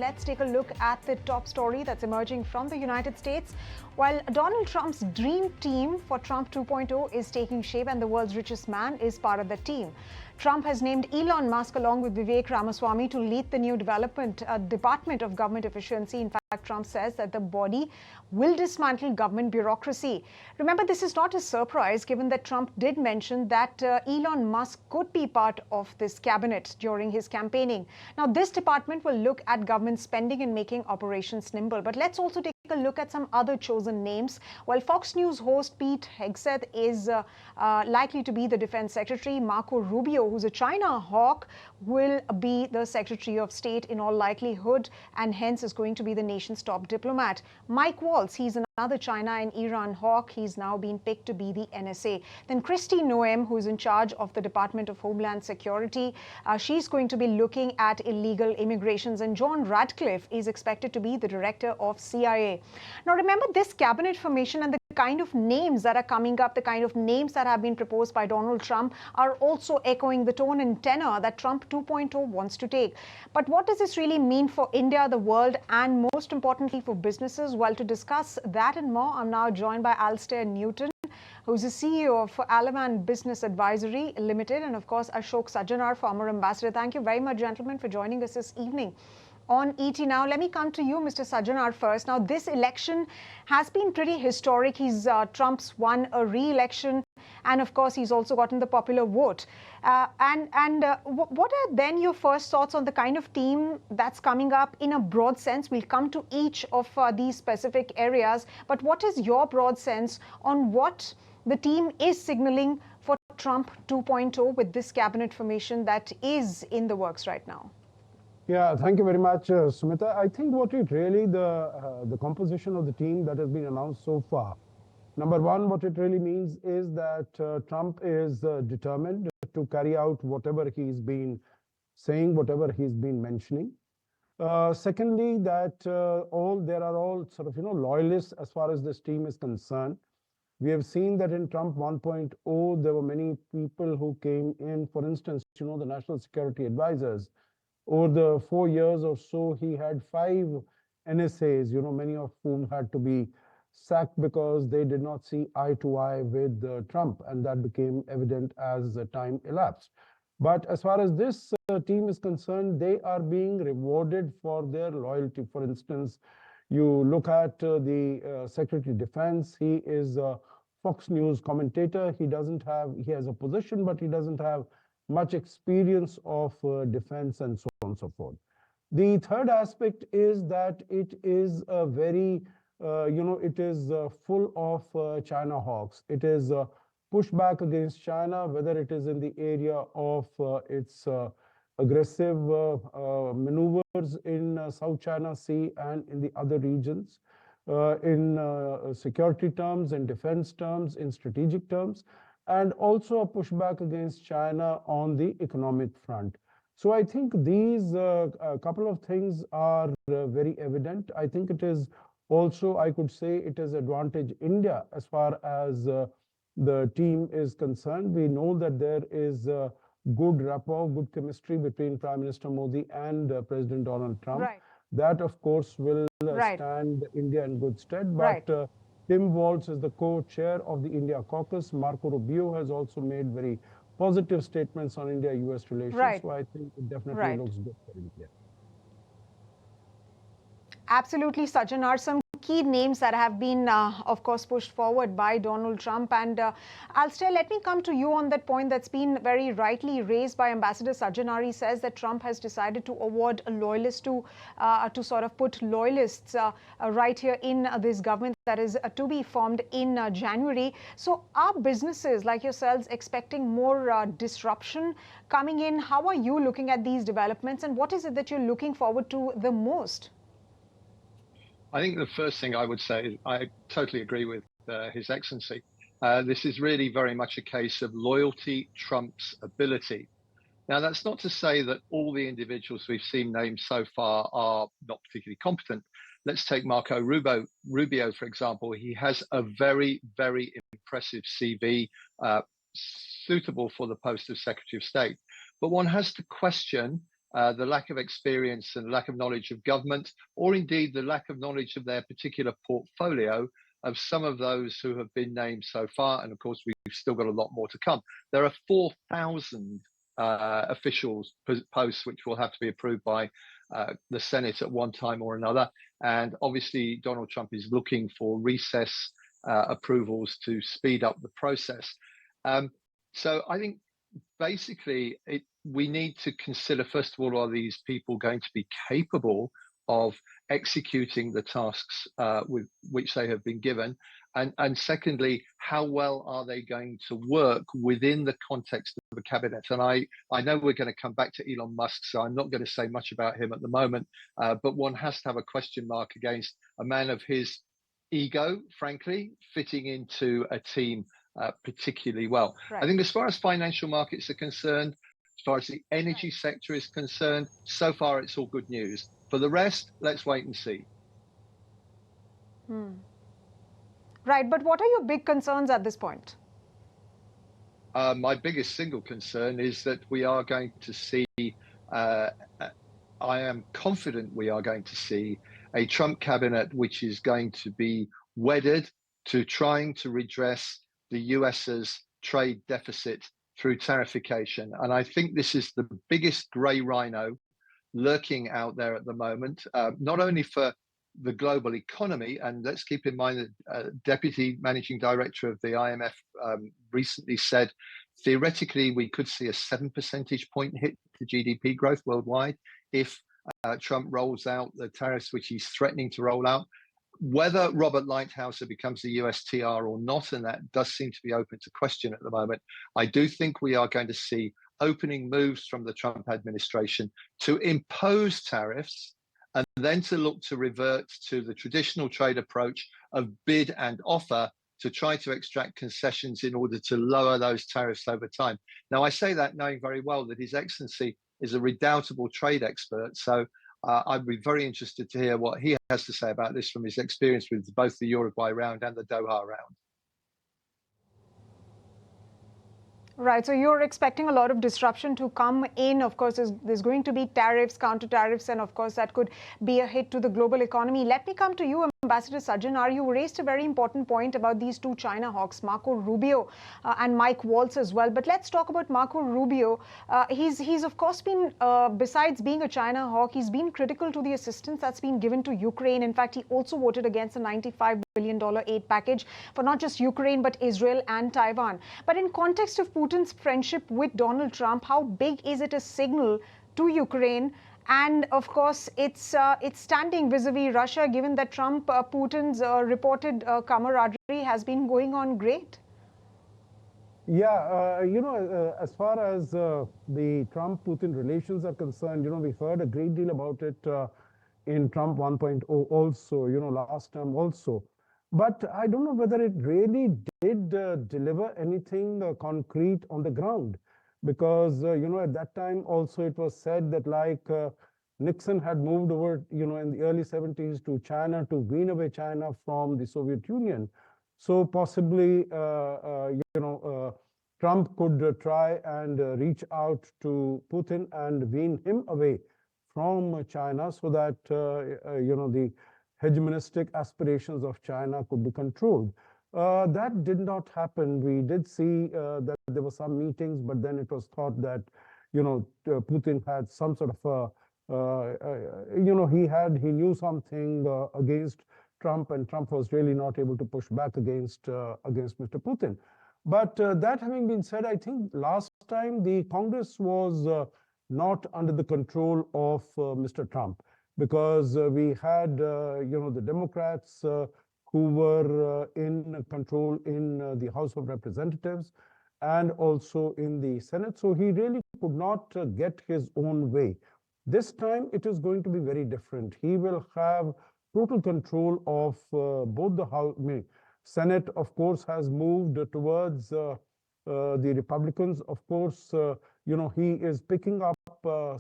let's take a look at the top story that's emerging from the United States. While Donald Trump's dream team for Trump 2.0 is taking shape and the world's richest man is part of the team. Trump has named Elon Musk along with Vivek Ramaswamy to lead the new Department of Government Efficiency. In fact, Trump says that the body will dismantle government bureaucracy. Remember, this is not a surprise given that Trump did mention that Elon Musk could be part of this cabinet during his campaigning. Now, this department will look at government spending and making operations nimble. But let's also take a look at some other chosen names. While Fox News host Pete Hegseth is likely to be the defense secretary, Marco Rubio, who's a China hawk, will be the Secretary of State in all likelihood, and hence is going to be the nation's top diplomat. Mike Waltz, he's another China and Iran hawk. He's now been picked to be the NSA. Then Kristi Noem, who's in charge of the Department of Homeland Security, she's going to be looking at illegal immigrations. And John Radcliffe is expected to be the director of CIA. Now, remember, this cabinet formation and the kind of names that are coming up, the kind of names that have been proposed by Donald Trump are also echoing the tone and tenor that Trump 2.0 wants to take. But what does this really mean for India, the world, and most importantly for businesses? Well, to discuss that and more, I'm now joined by Alastair Newton, who's the CEO of Alavan Business Advisory Ltd, and of course Ashok Sajjanhar, former ambassador. Thank you very much, gentlemen, for joining us this evening on ET. Now, let me come to you, Mr. Sajjanhar, first. Now, this election has been pretty historic. Trump's won a re-election, and of course, he's also gotten the popular vote. What are then your first thoughts on the kind of team that's coming up in a broad sense? We'll come to each of these specific areas, but what is your broad sense on what the team is signaling for Trump 2.0 with this cabinet formation that is in the works right now? Yeah, thank you very much, Sumita. I think what it really, the composition of the team that has been announced so far, number one, what it really means is that Trump is determined to carry out whatever he's been saying, whatever he's been mentioning. Secondly, that there are all sort of, loyalists as far as this team is concerned. We have seen that in Trump 1.0, there were many people who came in, for instance, the national security advisors. Over the 4 years or so, he had 5 NSAs, many of whom had to be sacked because they did not see eye to eye with Trump, and that became evident as time elapsed. But as far as this team is concerned, they are being rewarded for their loyalty. For instance, you look at the Secretary of Defense. He is a Fox News commentator. He has a position, but he doesn't have much experience of defense and so on and so forth. The third aspect is that it is a very, it is full of China hawks. It is pushback against China, whether it is in the area of its aggressive maneuvers in South China Sea and in the other regions, in security terms, in defense terms, in strategic terms, and also a pushback against China on the economic front. So I think these couple of things are very evident. I think it is also, I could say, it is advantage India as far as the team is concerned. We know that there is good rapport, good chemistry between Prime Minister Modi and President Donald Trump. Right. That, of course, will stand India in good stead. But Tim Walz is the co-chair of the India caucus. Marco Rubio has also made very positive statements on India-US relations. So I think it definitely looks good for India. Absolutely, Sajjanhar. Some key names that have been, of course, pushed forward by Donald Trump. And Alastair, let me come to you on that point that's been very rightly raised by Ambassador Sajjanhar. He says that Trump has decided to award a loyalist to sort of put loyalists right here in this government that is to be formed in January. So are businesses like yourselves expecting more disruption coming in? How are you looking at these developments, and what is it that you're looking forward to the most? I think the first thing I would say is I totally agree with His Excellency. This is really very much a case of loyalty trumps ability. Now, that's not to say that all the individuals we've seen named so far are not particularly competent. Let's take Marco Rubio, for example. He has a very, very impressive CV, suitable for the post of Secretary of State. But one has to question the lack of experience and lack of knowledge of government, or indeed the lack of knowledge of their particular portfolio of some of those who have been named so far. And of course, we've still got a lot more to come. There are 4,000 officials posts which will have to be approved by the Senate at one time or another. And obviously, Donald Trump is looking for recess approvals to speed up the process. So I think basically we need to consider, first of all, are these people going to be capable of executing the tasks with which they have been given? And secondly, how well are they going to work within the context of a cabinet? And I know we're going to come back to Elon Musk, so I'm not going to say much about him at the moment, but one has to have a question mark against a man of his ego, frankly, fitting into a team particularly well. Right. I think as far as financial markets are concerned, as far as the energy sector is concerned, so far it's all good news. For the rest, let's wait and see. Right, but what are your big concerns at this point? My biggest single concern is that we are going to see, I am confident we are going to see a Trump cabinet which is going to be wedded to trying to redress the US's trade deficit through tariffication. And I think this is the biggest grey rhino lurking out there at the moment, not only for the global economy, and let's keep in mind that Deputy Managing Director of the IMF recently said, theoretically, we could see a 7 percentage point hit to GDP growth worldwide if Trump rolls out the tariffs which he's threatening to roll out. Whether Robert Lighthizer becomes the USTR or not, and that does seem to be open to question at the moment, I do think we are going to see opening moves from the Trump administration to impose tariffs and then to look to revert to the traditional trade approach of bid and offer to try to extract concessions in order to lower those tariffs over time. Now, I say that knowing very well that His Excellency is a redoubtable trade expert, so I'd be very interested to hear what he has to say about this from his experience with both the Uruguay round and the Doha round. Right, so you're expecting a lot of disruption to come in. Of course, there's going to be tariffs, counter tariffs, and of course that could be a hit to the global economy. Let me come to you, Ambassador Sajjanhar. You raised a very important point about these two China hawks, Marco Rubio and Mike Waltz as well. But let's talk about Marco Rubio. He's of course been, besides being a China hawk, he's been critical to the assistance that's been given to Ukraine. In fact, he also voted against a $95 billion aid package for not just Ukraine, but Israel and Taiwan. But in context of Putin's friendship with Donald Trump, how big is it a signal to Ukraine? And of course, it's standing vis-a-vis Russia, given that Putin's reported camaraderie has been going on great. Yeah, as far as the Trump-Putin relations are concerned, we've heard a great deal about it in Trump 1.0 also, last term also. But I don't know whether it really did deliver anything concrete on the ground. Because, at that time also it was said that like Nixon had moved over, in the early 70s to China to wean away China from the Soviet Union. So possibly, Trump could try and reach out to Putin and wean him away from China so that, the hegemonistic aspirations of China could be controlled. That did not happen. We did see that there were some meetings, but then it was thought that, Putin had some sort of, he knew something against Trump, and Trump was really not able to push back against Mr. Putin. But that having been said, I think last time the Congress was not under the control of Mr. Trump, because we had, the Democrats who were in control in the House of Representatives and also in the Senate. So he really could not get his own way. This time it is going to be very different. He will have total control of both the House. Senate, of course, has moved towards the Republicans. Of course, he is picking up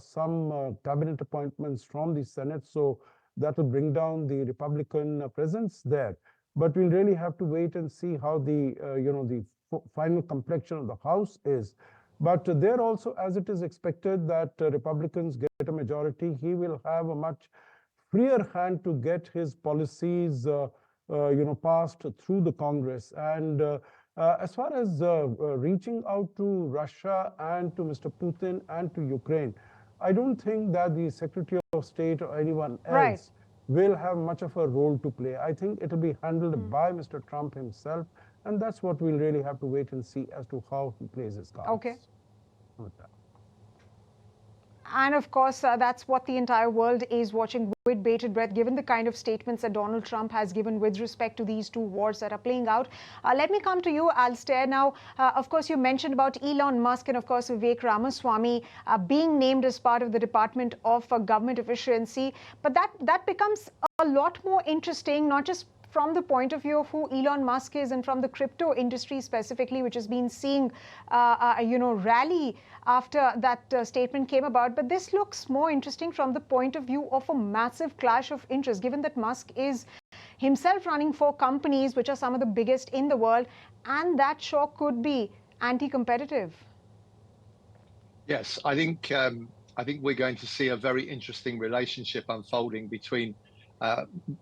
some cabinet appointments from the Senate. So that will bring down the Republican presence there. But we'll really have to wait and see how the, the final complexion of the House is. But there also, as it is expected that Republicans get a majority, he will have a much freer hand to get his policies passed through the Congress. And as far as reaching out to Russia and to Mr. Putin and to Ukraine, I don't think that the Secretary of State or anyone else will have much of a role to play. I think it will be handled by Mr. Trump himself, and that's what we'll really have to wait and see as to how he plays his cards. Okay. And of course, that's what the entire world is watching with bated breath, given the kind of statements that Donald Trump has given with respect to these two wars that are playing out. Let me come to you, Alastair. Now, of course, you mentioned about Elon Musk and, of course, Vivek Ramaswamy being named as part of the Department of Government Efficiency. But that becomes a lot more interesting, not just from the point of view of who Elon Musk is and from the crypto industry specifically, which has been seeing, rally after that statement came about. But this looks more interesting from the point of view of a massive clash of interest, given that Musk is himself running 4 companies, which are some of the biggest in the world, and that sure could be anti-competitive. Yes, I think we're going to see a very interesting relationship unfolding between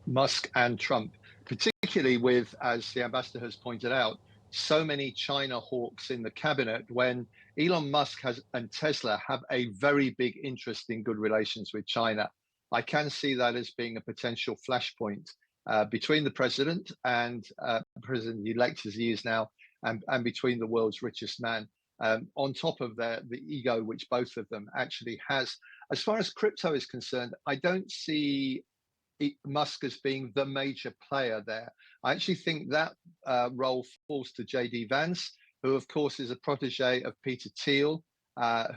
Musk and Trump, particularly with, as the ambassador has pointed out, so many China hawks in the cabinet, when Elon Musk and Tesla have a very big interest in good relations with China. I can see that as being a potential flashpoint between the president and president-elect as he is now, and between the world's richest man, on top of the ego which both of them actually has. As far as crypto is concerned, I don't see Musk as being the major player there. I actually think that role falls to JD Vance, who of course is a protege of Peter Thiel,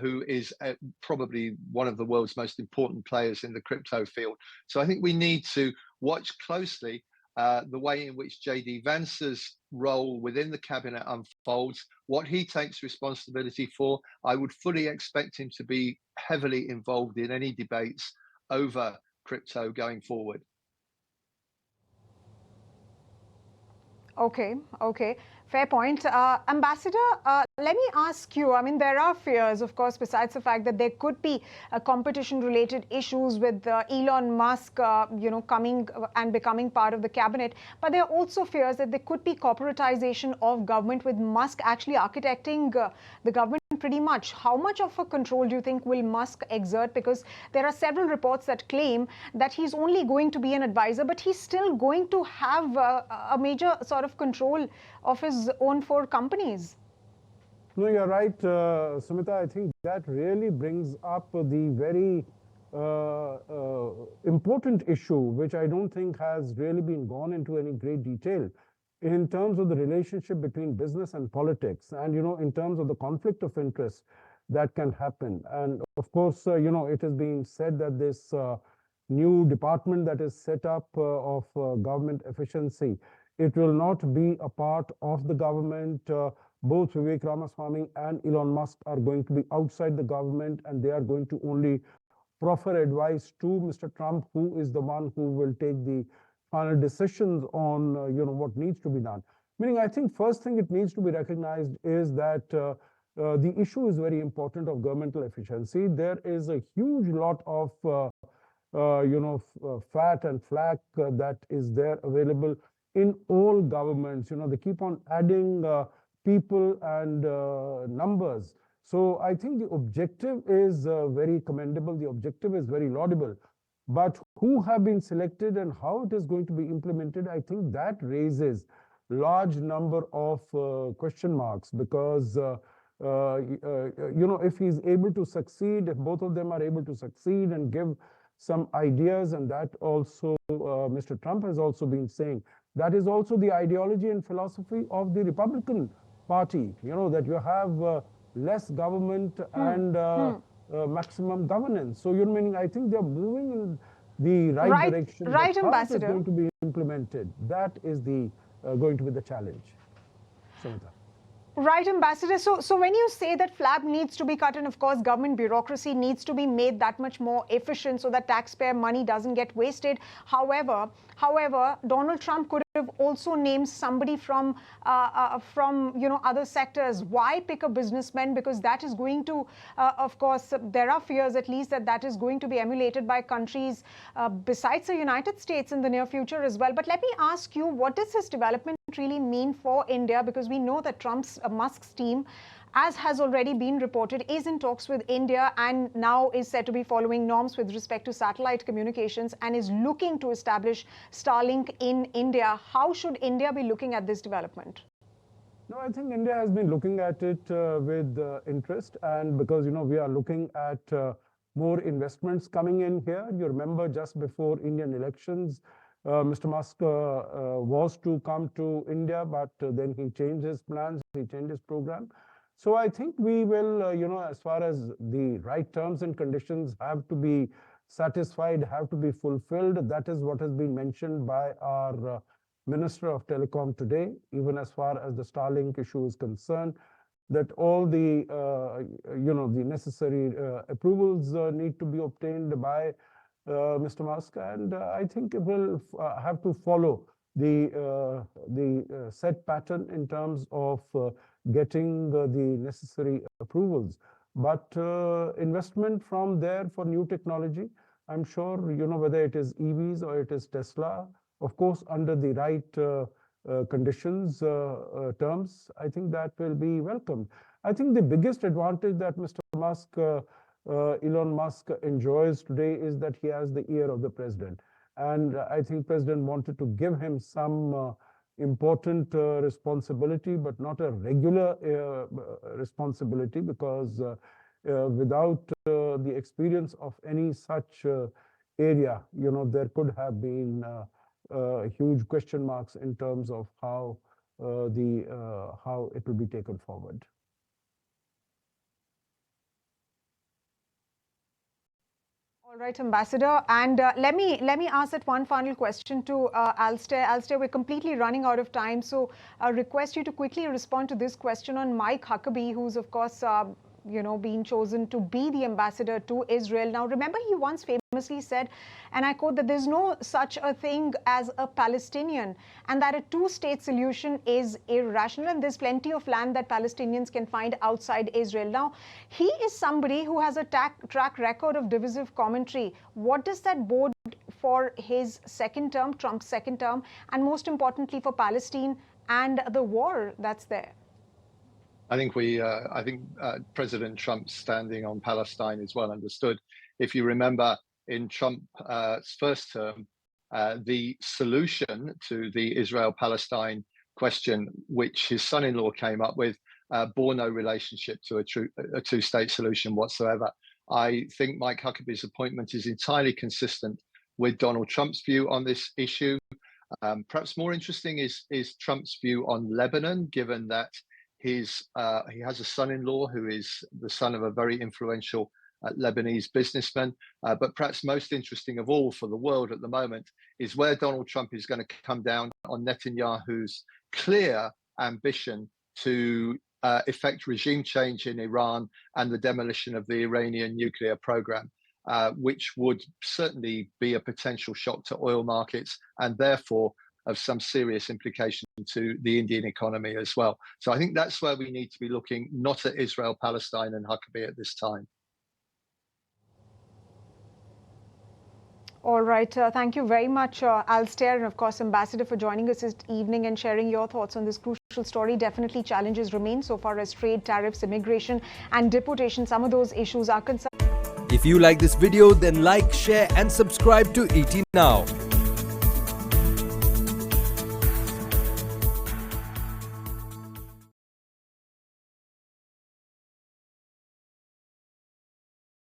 who is probably one of the world's most important players in the crypto field. So I think we need to watch closely the way in which JD Vance's role within the cabinet unfolds, what he takes responsibility for. I would fully expect him to be heavily involved in any debates over crypto going forward. Okay. Fair point. Ambassador, let me ask you, I mean, there are fears, of course, besides the fact that there could be competition-related issues with Elon Musk, coming and becoming part of the cabinet. But there are also fears that there could be corporatization of government, with Musk actually architecting the government pretty much. How much of a control do you think will Musk exert? Because there are several reports that claim that he's only going to be an advisor, but he's still going to have a major sort of control of his own 4 companies. No, you're right, Sumita. I think that really brings up the very important issue, which I don't think has really been gone into any great detail, in terms of the relationship between business and politics, and in terms of the conflict of interest that can happen. And of course, it has been said that this new department that is set up of government efficiency, it will not be a part of the government. Both Vivek Ramaswamy and Elon Musk are going to be outside the government, and they are going to only proffer advice to Mr. Trump, who is the one who will take the final decisions on what needs to be done. Meaning, I think first thing it needs to be recognized is that the issue is very important of governmental efficiency. There is a huge lot of fat and flack that is there available in all governments. They keep on adding people and numbers. So I think the objective is very commendable. The objective is very laudable. But who have been selected and how it is going to be implemented, I think that raises large number of question marks, because if he's able to succeed, if both of them are able to succeed and give some ideas, and that also Mr. Trump has also been saying, that is also the ideology and philosophy of the Republican Party, that you have less government and maximum governance. So meaning, I think they're moving in the right direction. Right, How Ambassador. it is going to be implemented, that is the going to be the challenge. Sumita. Right, Ambassador. So when you say that flap needs to be cut, and of course government bureaucracy needs to be made that much more efficient so that taxpayer money doesn't get wasted. However, Donald Trump could have also named somebody from other sectors. Why pick a businessman? Because that is going to, of course, there are fears at least that is going to be emulated by countries besides the United States in the near future as well. But let me ask you, what does this development really mean for India? Because we know that Musk's team, as has already been reported, is in talks with India and now is said to be following norms with respect to satellite communications and is looking to establish Starlink in India. How should India be looking at this development? No, I think India has been looking at it with interest, and because, we are looking at more investments coming in here. You remember just before Indian elections, Mr. Musk was to come to India, but then he changed his plans, he changed his program. So I think we will, as far as the right terms and conditions have to be satisfied, have to be fulfilled. That is what has been mentioned by our Minister of Telecom today, even as far as the Starlink issue is concerned, that all the, the necessary approvals need to be obtained by Mr. Musk, and I think it will have to follow the set pattern in terms of getting the necessary approvals. But investment from there for new technology, I'm sure, whether it is EVs or it is Tesla, of course, under the right conditions, terms, I think that will be welcomed. I think the biggest advantage that Mr. Musk Elon Musk enjoys today is that he has the ear of the president. And I think President wanted to give him some important responsibility, but not a regular responsibility, because without the experience of any such area, there could have been huge question marks in terms of how it will be taken forward. All right, Ambassador, and let me ask that one final question to Alastair. Alastair, we're completely running out of time, so I request you to quickly respond to this question on Mike Huckabee, who's of course being chosen to be the ambassador to Israel. Now, remember, he once famously said, and I quote, that there's no such a thing as a Palestinian, and that a two-state solution is irrational, and there's plenty of land that Palestinians can find outside Israel. Now, he is somebody who has a track record of divisive commentary. What does that bode for his second term, Trump's second term, and most importantly for Palestine and the war that's there? I think President Trump's standing on Palestine is well understood. If you remember, in Trump's first term, the solution to the Israel-Palestine question, which his son-in-law came up with, bore no relationship to a two-state solution whatsoever. I think Mike Huckabee's appointment is entirely consistent with Donald Trump's view on this issue. Perhaps more interesting is Trump's view on Lebanon, given that he has a son-in-law who is the son of a very influential Lebanese businessman. But perhaps most interesting of all for the world at the moment is where Donald Trump is going to come down on Netanyahu's clear ambition to effect regime change in Iran and the demolition of the Iranian nuclear program, which would certainly be a potential shock to oil markets and therefore of some serious implication to the Indian economy as well. So I think that's where we need to be looking, not at Israel, Palestine and Huckabee at this time. All right. Thank you very much, Alastair, and of course, Ambassador, for joining us this evening and sharing your thoughts on this crucial story. Definitely challenges remain so far as trade, tariffs, immigration and deportation. Some of those issues are concerned. If you like this video, then like, share and subscribe to ET Now.